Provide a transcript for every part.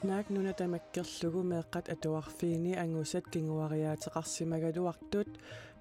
Naak nuna tamakkerlugu meeqqat atuarfiini angusat kinguariateqarsimagaluartut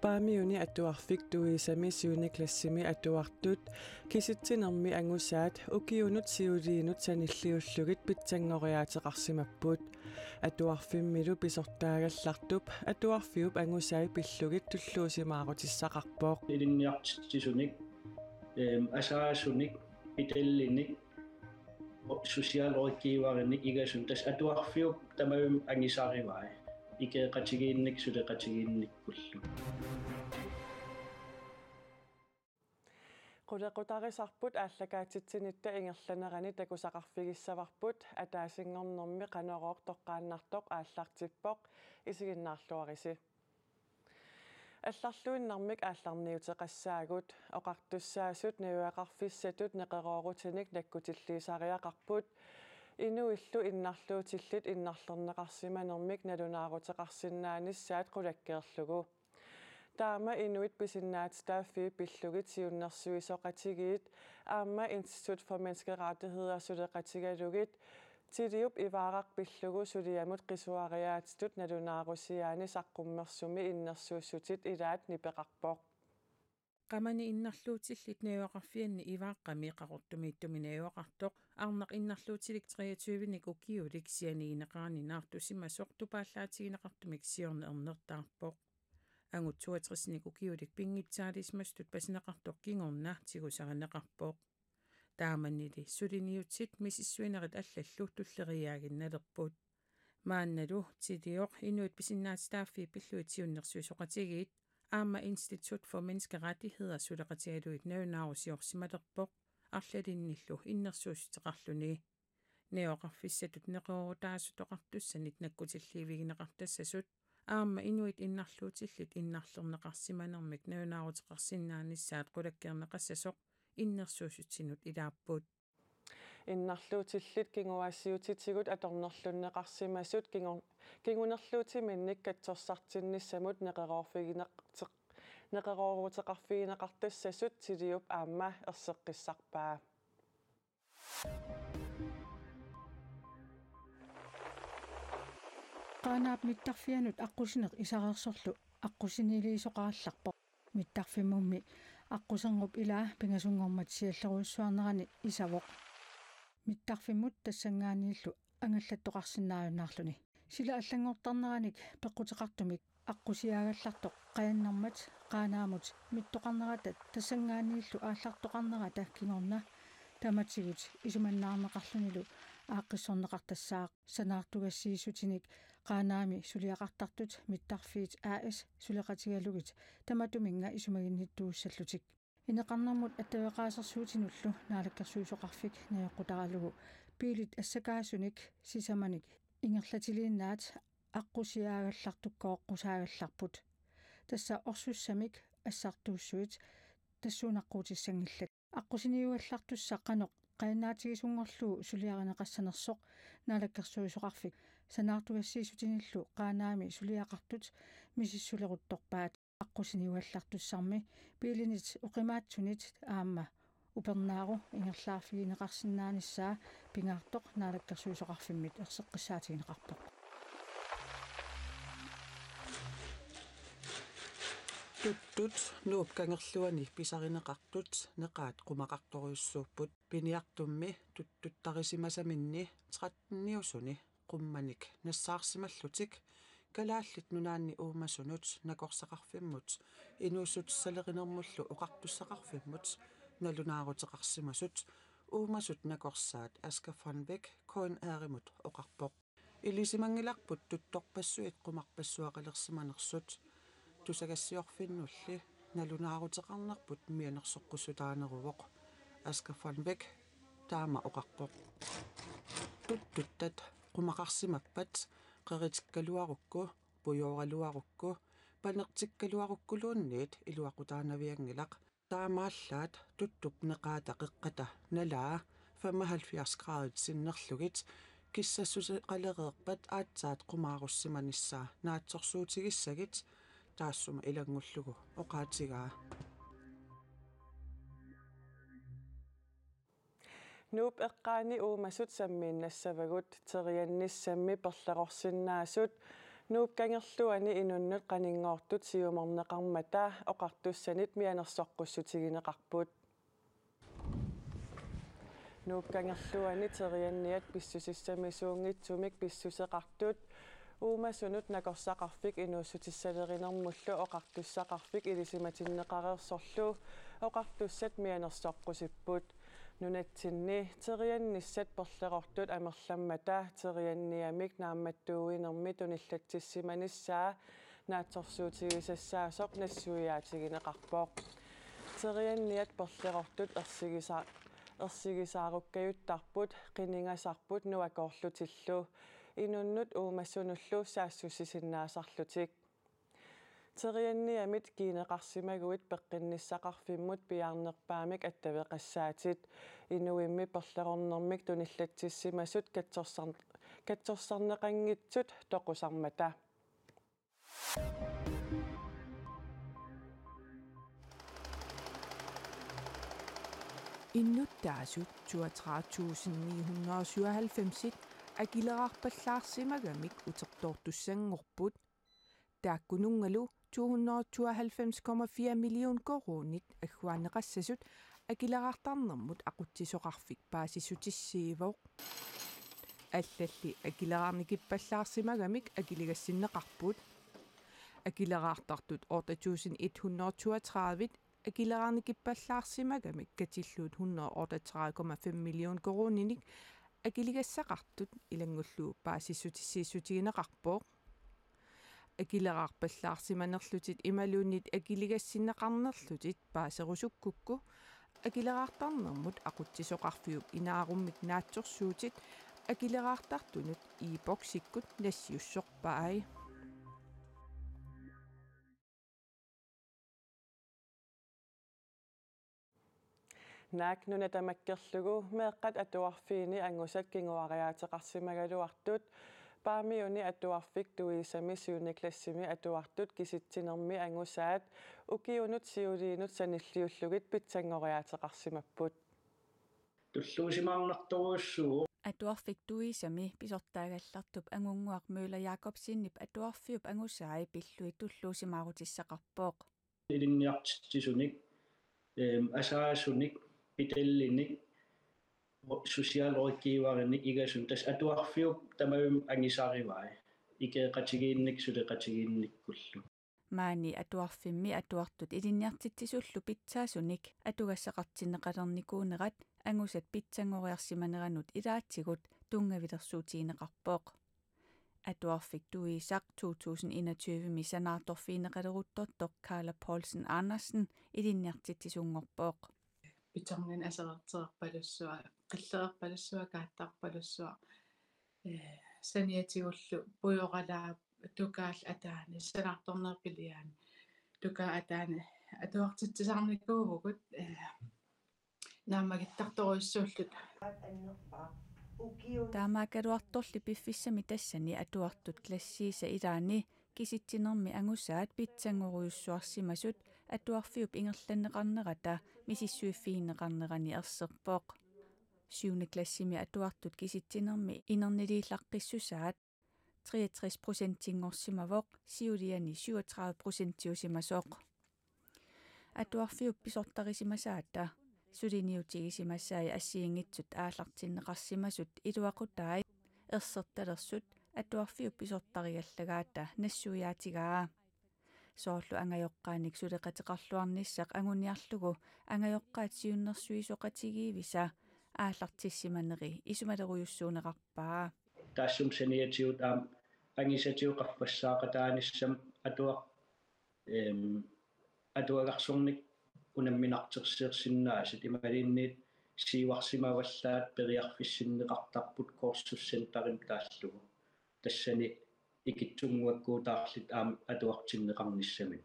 paamiuni atuarfik tuisami siuniklassimi atuartut kisittinermi angusaat ukiunut siuliinut sanilliullugit pitsangoriateqarsimapput atuarfimmilu pisortaagallartup atuarfiup angusai pillugit tulluusimaarutissaqarpooq ilinniartisunik asaasunik itellinik sosiaalrådgivarinnik igasun tas atuarfiup tamavim angisarivai ikeeqatigiinnik suleqatigiinnikkullu qulaqutarisarput ааллакаатситсиниtta ингерланерани такусақарфигиссаварпут атаасингорнэрми qanoroq toqqaannartoq ааллартиппоq исигиннаарлуариси алларлуиннармик аалларниутеқассаагут оқартуссаасут нивеқарфиссатут неқероорутиник наккутиллиисариақарпут инуиллу иннарлуутиллит иннарлернеқарсиманермик налунаарутеқарсиннааниссаат qulakkeerlugu таама инуит писиннаатстааффи пиллугит сиуннэрсуисоқатигиит аама институт for menneskerettigheder сулеқатигалугит тилиуп иваарақ пиллугу сулиамут қисуариаатитут налунаарусиаани саққуммерсуми иннерсууссутит илаат нипеқарпоқ qamani innarluutillit navaqarfianni ivaaqami qaqortumiittumi navaqartoq arnaq innarluutilik 23-nik ukiulik sianiineqaani naartusimasoq tupaallaatigineqartumik siorne ernertaarpoq angut 62-nik ukiulik pingitsaalismastut pasineqartoq kingornaartigusareneqarpoq taamannili suliniutsit misissuinerit allallu tulleriaaginnalerput maannalu tilioq inuit pisinnaatstaaffi pilluitiunnersuisoqatigiit aama institut for menneskerettigheder suleqatigaluit naunaarusiorsimalerpoq arlalinnillu innersuusteqarluni neoqarfissatut neqorutaasutoqartussanit nakkutilliivigineqartassasut aama inuit innarluutillit innarlerneqarsimanermik naunaaruteqarsinnaanissaat qulakkeerneqassasoq innersuusutsinut ilaapput иннарлуутиллит кингуаассиутитигут аторнерлуннеқарсимасут кингунерлуутиминник катсорсартинниссамут неқероорутеқарфигинеқартассасут тилиуп аама ерсеққиссарпаа qaanaap mittarfianut aqusineq isareersorlu aqusiniiliisoqarallarpo mittarfimummi aqusengup ilaa pingasungormat sialleruissuarnerani isavoq mittarfimut tassangaaniillu angallattoqarsinnaajunnaarluni sila allangortarneranik peqquteqartumik aqusiaagallartoq qaannarmat qaanaamut mittoqarnerata tassangaaniillu aallartoqarnerata kingorna tamatigut isumannaarneqarlunilu aaqqissorneqartassaaq sanaartugassiisutinik qaanaami suliaqartartut mittarfiit AS suleqatigalugit tamatuminga isumaginnittuussallutik ineqarnermut attavеqaasersuutinullu naalakkersuisoqarfik naeqqutaralugu piilit assakaasunik sisamanik ingerlatiliinnaat aqusiaagallartukkooqqusaagallarput tassa orsussamik assartuussuit tassuunaqquutissangillak aqusiniuallartussaqqanoq qaannaatigisungorluu suliarinеqassanersoq naalakkersuisoqarfik sanaartugassiisutinillu qaanaami suliaqartut misissuleruttorpaat aqusiniuallartussarmi piilinit uqimaatsunit aamma upernaaru ingerlaarfigineqarsinnaanissaa pingaartoq naalakkersuisoqarfimmit erseqqissaatigineqarpoq tuttut nuupkangerluani pisarineqartut neqaat qumaqartoriussuupput piniartummi tuttuttarisimasiminni 13niusuni qummanik nassaarsimallutik kalaallit nunaanni uumasunut nakorsaqarfimmut inuussut salerinermullu oqartussaqarfimmut nalunaaruteqarsimasut uumasut nakorsaat Asger von Beck koin aarimut oqarpoq ilisimangilarput tuttorpassuit qumarpassuaqalersimanersut tusagassiorfinnulli nalunaaruteqarnerput mianersoqqusutaaneruvoq Asger von Beck taama oqarpoq tuttuttat qumaqarsimappat qeritikkaluarukku pujooraluarukku panertikkaluarukkuluunniit iluaqutaanaviangilaq taamaallaat tuttup neqaata qeqqata nalaa 75 gradet sinnerlugit kissassuseqalereerpat aatsaat qumaarussimanissaa naatsorsuutigissagit taassuma ilangullugu oqaatigaa Nuup eqqaani uumasut sammiinnassavagut teriannissammi perleqorsinnaasut nuup kangerluani inunnut qaningoortut siumorneqarmata oqartussanit mianersoqqussutigинеqarput nuup kangerluani terianniat pissusissamisuungitsumik pissuseqartut uumasunut nakorsaqarfik inuussutissaleринэрмуллу oqartussaqarfik ilisimatinneqareersorlu oqartussat mianersoqqusipпут nunatsinni teriannissat perleqortut amerlammata terianniamik naammattuuinermi tunillatsissimanissaa naatsorsuutigisassaasooq nassuiaatigineqarpooq terianniat perleqortut ersigisaarukkajuttarput qiningasarput nuakoorlutillu inunnut uumassunullu saassussisinnaasarlutik terianniamit kiineqarsimaguit peqqinniссақарфиммут пиаарнерпаамик аттавеқассаатит инуимми перлеқорнэрмик туниллатсиссимасут катсорсарнеқангитсут тоқусармата иннуттаасут 32997 агилерарпаллаарсимагамик утертортуссангорпут тааккунунгалу 292,4 миллион коронит аггуанеқассасут агилерартарнэрмут ақутсисоқарфик паасиссутиссиивоқ аллалли агилераарникиппаллаарсимагамик агилигассиннеқарпут агилераартартут 8132 агилераарникиппаллаарсимагамик катиллуут 138,5 миллион корониник агилигассақартут илангуллуу паасиссутиссииссутигинеқарпоо агилераарпаллаарсиманерлутит ималууннит агилигассиннеқарнерлутит паасерусуккукку агилераартарнэрмут ақутсисоқарфиуп инааруммик наатсорсуутит агилераартартунут иипоксиккут нассиуссорпаай наакнуна тамаккерлугу меэккат атуарфиини ангусат кингуариаатеқарсимагалуартут паамиуни атуарфик туисами сиуниклассими атуартут киситсинерми ангусаат укиунут сиулиинут саниллиуллугит питсангориаатеқарсимаппут туллуусимаарнарторуссуу атуарфик туисами писортаагаллартуп ангунгуақ мøller Jacobsinнип атуарфиуп ангусаи пиллуи туллуусимаарутиссақарпооқ илинниартиссуник асаасуник питаллиник сусиалориккииваринник игасун тас атуарфиуп тамаум ангисааривай икеэқатигиинник сулеқатигиинниккуллу маани атуарфимми атуартут илинниартитсисуллу питсаасуник атугассақартиннеқалерникуунерат ангусат питсангориарсиманеранут илаатсигут тунгавилерсуутигинеқарпооқ атуарфик туисақ 2021 мисанаарторфиинеқалеруттортоқ Carla Paulsen Andersen илинниартитсисунгорпооқ питсарнин асерертерпалуссуа қиллерпалуссуа кааттарпалуссуа саниатигуллу пуйоралаа тукаал атаани санаарторнерпилиаани тука атаани атуартитсисарникуугут наамагиттарторуйссууллут таамаакалуарторли пиффиссами тассани атуартут классииса илаани киситсинерми ангусаат питсангоруйуссуарсимасут атуарфиуп ингерланнеқарнерата мисиссуиффииннеқарнерани ерсерпооқ 7. классими атуартут киситсинерми инернилииллаққиссусаат 63% тингорсимавоқ сиулиани 37% тиусимасооқ атуарфиуп писортарисимасаата сулиниутигисимассаи ассиингитсут ааллартиннеқарсимасут илуақутаи ерсерталерсут атуарфиуп писортаригаллагаата нассуяатигаа соорлу ангайоққааник сулеқатеқарлуарниссақ ангуниарлугу ангайоққаат сиуннэрсуисоқатигиивиса ааллартиссиманери исумалеруйуссуунеқарпаа таассум саниатиут ангисатиуқарфассаақатааниссам атуагарсорник унамминартерсиерсиннаасит ималиинниит сиуарсимаваллаат периарфиссиннеқартарпут коорсуссентарим тааллугу тассани икитсунгуаккуутаарлит атуартиннеқарниссамит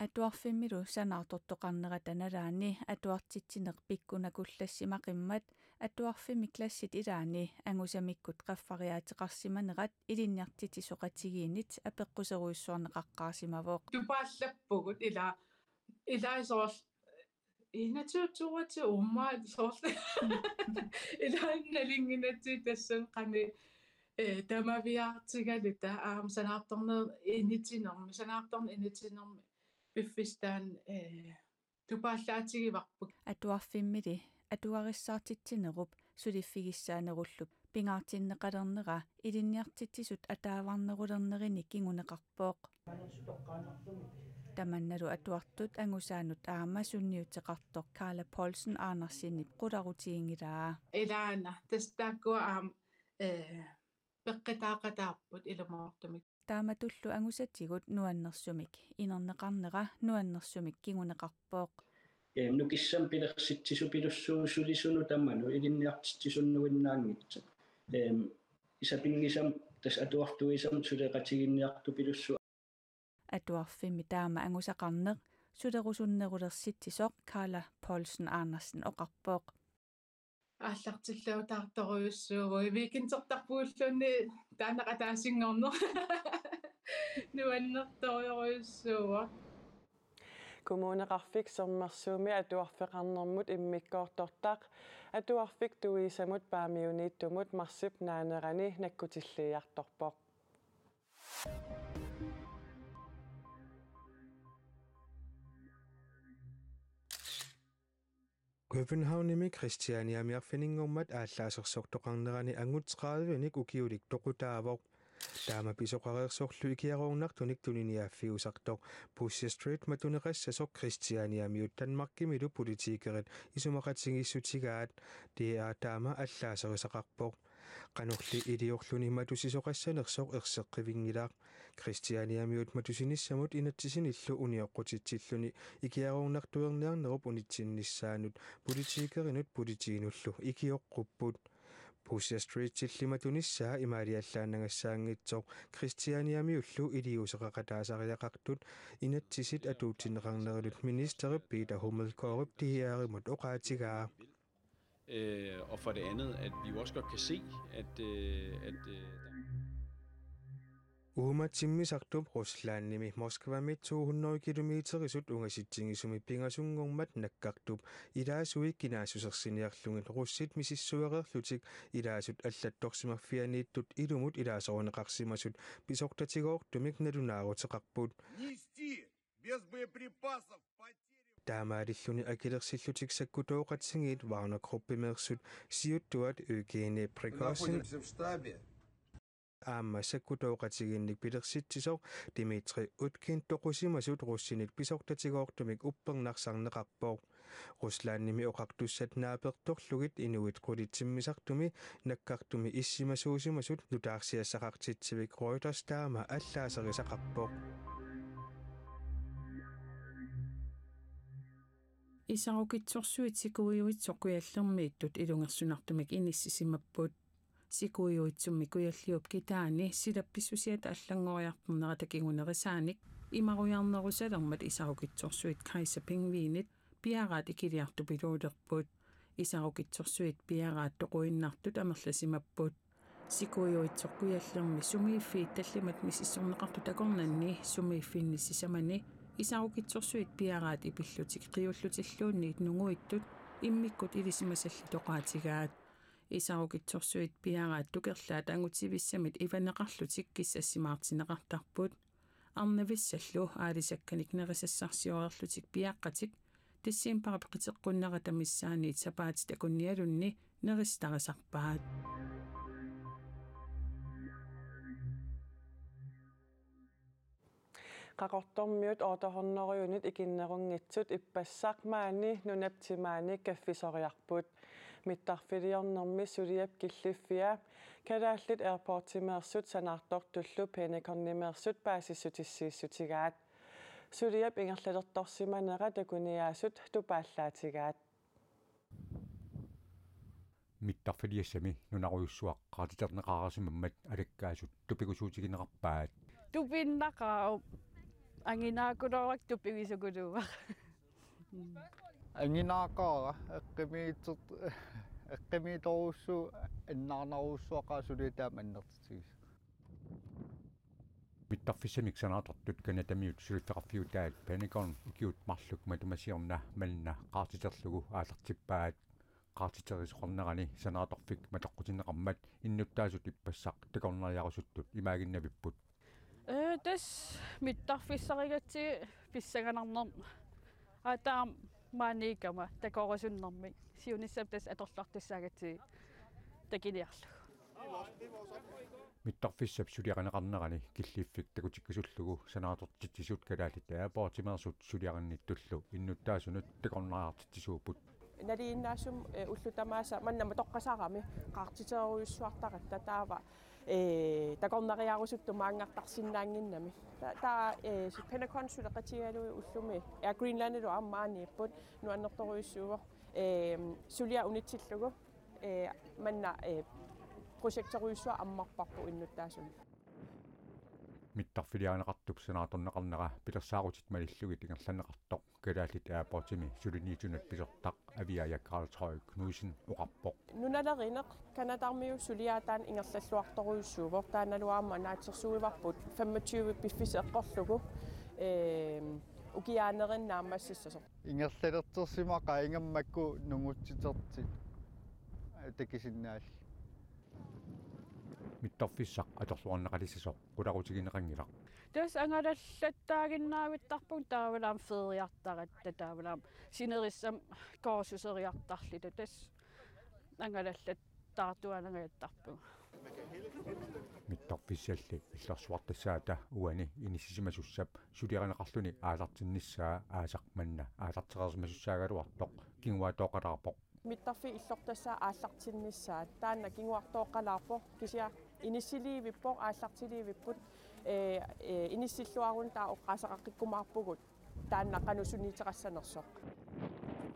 атуарфиммилу санаартортоқарнерата налаани атуартитсинеқ пиккунакуллассимақиммат атуарфими классит илаани ангусамиккут қаффариаатеқарсиманерат илинниартитисоқатигиинит апеққусеруйуссуарнеқаққарсимавооқ тупааллаппугут илаисоорл инатуутсуурати уммаат соорла илаанналингинатси тассан qani тамавиаартигалута санаарторнер инитинерми санаарторни инитинерми пиффистаан тупааллаатигиварпут атуарфиммили атуариссаартитсинеруп сулиффигиссаанеруллуп пингаартиннеқалернера илинниартитсисут атааварнерулернерини кингунеқарпооқ таманналу атуартут ангусаанут аама сунниутеқартор Карла Полсен Арнерсиннип қуларутиингилаа илаана тастааккуа аам пеққитаақатаарпут илумаортумик тааматуллу ангусатигут нуаннерсумик инернеқарнера нуаннерсумик кингунеқарпооқ нукиссам пилерситсису пилуссуусулисуну тамману илинниартитсисуннуиннаангитсу исапингисам тас атуартуисам сулеқатигинниарту пилуссу атуарфимми таама ангусақарнеқ сулерусуннерулерситсисоқ Карла Полсен Арнерсен оқарпооқ ааллартиллаутаарторуйуссуугу викинтертарпууллуунни таанақатаасингорнер нуаннерторюруйуссууа Kommuneqarfik sermersuumi atuarfeqarnermut immikkoortortaq atuarfik tuisamut paamiuniittumut marsip naanerani nakkutilliartorpoq Københavnimi Christianiamiarfiningummat ааллаасерсортоқарнерани ангут 30ник укиулик тоқутаавоқ таама писоқареерсорлу икиарууннартуник тунiniaaffiусартоқ Pusher Street матунеқассасоқ Christianiamiут танмаркимилу политикерит исумақатсигиссутигаат диа таама аллаасерисақарпоқ qanurli iliorluni matusisоқассанерсоқ ерсеққивингилаақ Christianiamiut matusinissamut inatsisinillu unioqqutitsilluni ikiaruunartuerniarnerup unitsinnissaanut politikerinut politiinullu ikioqqupпут Pusher Street tillimatunissaa imaaliallaannangassaangitsoq Christianiamiullu iliuseqaqataasariaqartut inatsisit atuutineqarnerilut ministeri Peter Hummelkaarup dihiarimut oqaatigaa Og for det andet, at vi jo også godt kan se, at Uhumatsimmisartup Ruslaannimi Moskvamit 200 kilometerisut ungasitsingisumi pingasungormat nakkartup ilaasuik kinaasussersiниарлугит russit misissuareerlutik ilaasut аллатторсимарфианииттут илумут илаасорунеқарсимасут писортатигоортумик налунаарутеқарпут без боеприпасов таамаалиллуни акилерсиллутик саккутооқатсигиит варнакруппимеерсут сиуттуат ygene precaution аама саккутооқатигинник пилерситсисоқ Димитри Уткин тоқусимасут руссинит писортатигоортумик уппернарсарнеқарпооқ Руслаанними оқартуссат нааперторлугит инуит қулитсиммисартуми наккартуми иссимасуусимасут нутаарсиассақартитсивик Reuters таама аллаасерисақарпооқ Исарукитсорсуит сикуиуитсоққуяллермииттут илунгерсунартумик иниссисимаппут сикуиуитсумми куяллиуп китаани силапписсусиат аллангориарпуннера такигунерисааник имаруйарнерусалермат исарукитсорсуит кайса пингвинит пиараат икилиарту пилуулерпут исарукитсорсуит пиараат тоқуиннартут амерласимаппут сикуиуитсоққуяллерми сумииффиит таллимат мисиссорнеқарту такорнанни сумииффинниссисамани исарукитсорсуит пиараат ипиллутик қиуллутиллуунниит нугуиттут иммиккут илисимасалли тоқаатигаат исарукитсорсуит пиараат тукерлаат ангутивиссамит иванеқарлутик киссассимаартинеқартарпут арнависсаллу аалисакканик нерисассарсиорерлутик пиаққатик тассиим парапеқитеққуннера тамиссааниит сапаати такунниалунни неристарисарпаат qaqortormiut ootorneruyunit ikinnerunngitsut ippassaq maani nunaptimaani kaffisoriarput mittarfiliornermi suliap killiffia kalaallit airportimeersut sanaartortullu penikornimeersut paasissutissiissutigaat suliap ingerlalertorsimanera takuniaasut tupaallaatigaat mittarfiliassami nunaruyussuaqqaatiterneqaarsimammat alakkaasut tupikusuutigineqarpaat tupinnaqaa anginaakularak tupigisukuluuaq anginaaqaara eqqimiitorussu annaarnaruussuaqaa sulitaam annertitigis Mittarfissamik sanaatortut kanatamiut sulifferfiutaat panikorn ikiut marluk matumasiorna malna qaartiterlugu aalertippaat qaartiterisqornerani sanaatorfik matoqqutineqarmat innuttaasut ippassaq takorneriarusuttut imaaginnavipput Täs mittarfissarigatsi pissaganarnerm ataam maanikama takorasunnermi siunissam tas atorlartissaagati takiniarlu mittarfissap suliaqaneqarnerani killiiffik takutikkusullugu sanaatortitsisut kalaalit aapoortimersut suliaqannittullu innuttaasunut takorneriartitsisuuput naliinnaasum ullutamaasa mannama toqqasaarami qaartiteruissuartaqatta taava takorneriarusuttu maangartarsinnaanginnami taa penakonsulaqitigalui ullumi Greenlandilu ammaaniipput nuannertoruissuuvo sulia unitsillugu manna projekteruissua ammarparpu innuttaasun mittarfilianeqartup sanaatorneqarnera pilersaarutit malillugit ingerlaneqartoq kalaallit aapoortimi suliniitunat pisertaq aviaja Carl Troy Knudsen uqarpoq nunalerineq kanatarmiu suliaataan ingerlalluartoruissuuvo taanaluaama naatsersuivarput 25 piffiseqqorlugu ukiaanerinaamassissasoq ingerlalertersimaa qaingammakku nungutsiterti takisinnaal mittarfissaq atorluarneqalissasoq qulaqutigineqangilaq tas angalallataaginnaavittarpun taavalaam feriartaratta taavalaam sinerissam koorsuseriartarlitu tas angalallat taartuanangayattarpu mittarfissalli illersuartassaata uani inissisimassussap suliaqaneqarluni aalartinnissaa aasaqmanna aalartereersimasussaaгаluartoq kinguatooqalarpoq mittarfi illortassaa aallartinnissaa taanna kinguartooqqalaarpo kisia inissiliivippo aallartiliivipput inissilluarun taa oqqaasaqaqqikkumaarpugut taanna qanusuniiterassanersoq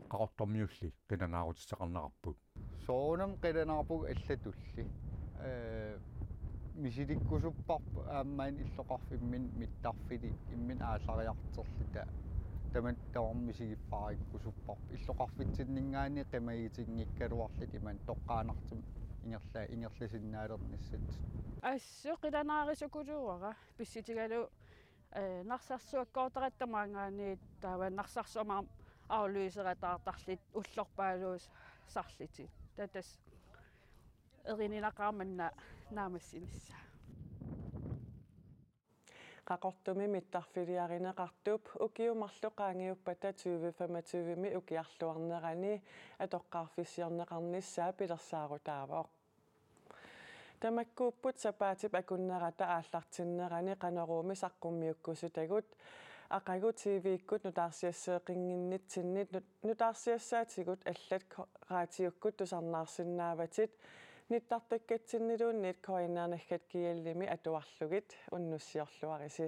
qaqortormiulli qinanaarutisseqarnaqarput soonam qinanaarpug allatulli misilikkusupparpu aammain illoqarfimmin mittarfili immin aallariarterlita taman taormisigipparikkusupparpu illoqarfitsinningaani qimagitingikkaluarlit iman toqqaanartum ingerlasinnaaleernissat ассу қиланаарисукулууара писситигалу нарсарсуаккоотаратамаангаани таава нарсарсуамаа аулуисератаартарлит уллорпаалуус сарлити татас эрининақарманна наамассинисса qaqortumi mittarfiliarinеqartup ukiumarluqaangiuppata 2025mi ukiarluarnerani atoqqaarfissiorneqarnissaa pilersaarutaavoq tamakkuupput sapaatip akunnerata aallartinnerani qaneruumi saqqummiukkusutagut aqagut TV-ikkut nutaarsiasseeqinginnitsinit nutaarsiassaatigut allat raatiukkut tusarnaarsinnaavatit nittartakkatsinnilunniit koinnaernaggat kiallimi atuarlugit unnussiorluarisi